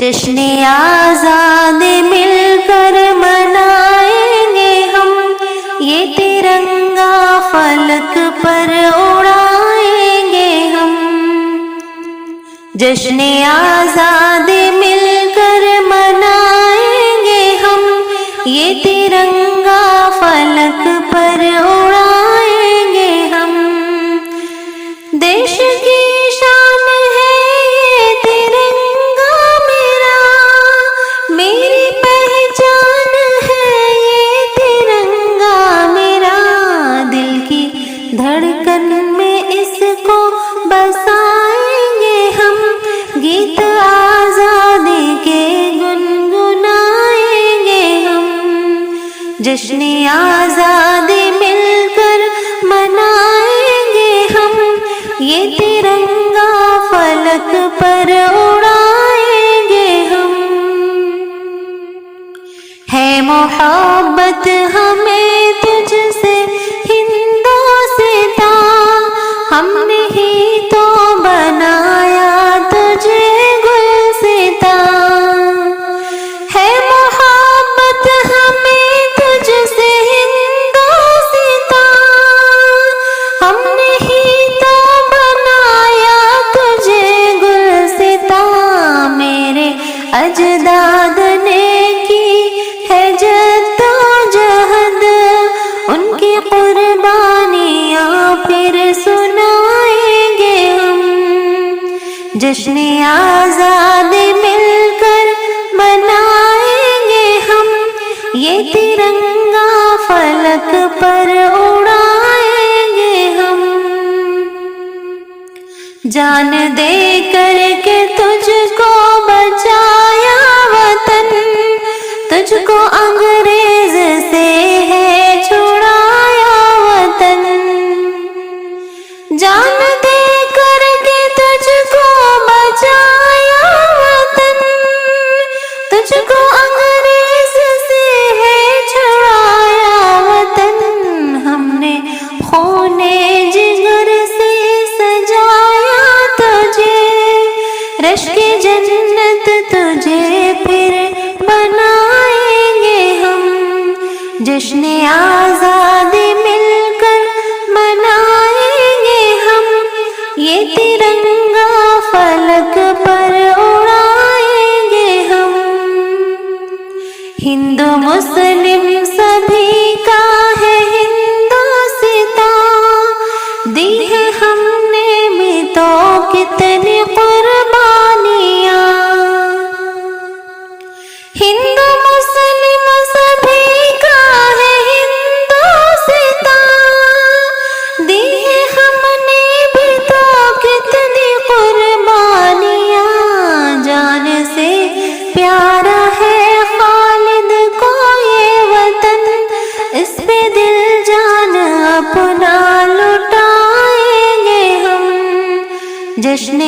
جشن آزاد مل کر منائیں گے ہم، یہ ترنگا فلک پر اڑائیں گے ہم۔ جشن آزاد مل کر منائیں گے ہم، یہ ترنگا فلک پر اڑائیں گے ہم۔ دیش کی شان ہے یہ ترنگا میرا، میری پہچان ہے یہ ترنگا میرا، دل کی دھڑکن میں اس کو بسائیں گے ہم، گیت آزادی کے گنگنائیں گے ہم۔ جشن آزادی مل کر منائیں گے ہم، یہ ترنگا فلک پر اڑائیں گے ہم۔ ہے محبت ہمیں تجھ سے ہندوستاں، ہم نے ہی تو بنایا تجھے گلستاں۔ ہے محبت ہمیں تجھ سے ہندوستاں، ہم نے ہی تو بنایا تجھے گلستاں۔ میرے اجداد نے کی ہے جدوجہد، ان کی قربانیاں پھر سنائیں گے ہم۔ جشن آزاد مل کر منائیں گے ہم، یہ ترنگا فلک پر اڑائیں گے ہم۔ جان دے کر کے تجھ کو بچایا وطن، تجھ کو انگریز سے ہے چھڑایا وطن۔ جان دے کر کے تجھ کو بچایا وطن، تجھ کو انگریز سے ہے چھڑایا وطن۔ ہم نے خون جگر سے سجایا تجھے، رشک جنت تجھے پھر بنائیں گے ہم۔ جشن آزادی مل کر منائیں گے ہم، یہ ترنگا فلک پر اڑائیں گے ہم۔ ہندو مسلم سبھی کا ہے ہندوستاں، دی ہے ہم نے بھی تو کتنی قربانیاں۔ ہندو مسلم سبھی کا ہے ہندوستاں، دی ہے ہم نے بھی تو کتنی قربانیاں۔ جان سے پیارا ہے خالد کو یہ وطن، اس پہ دل جان اپنا لٹائیں گے ہم۔ جشن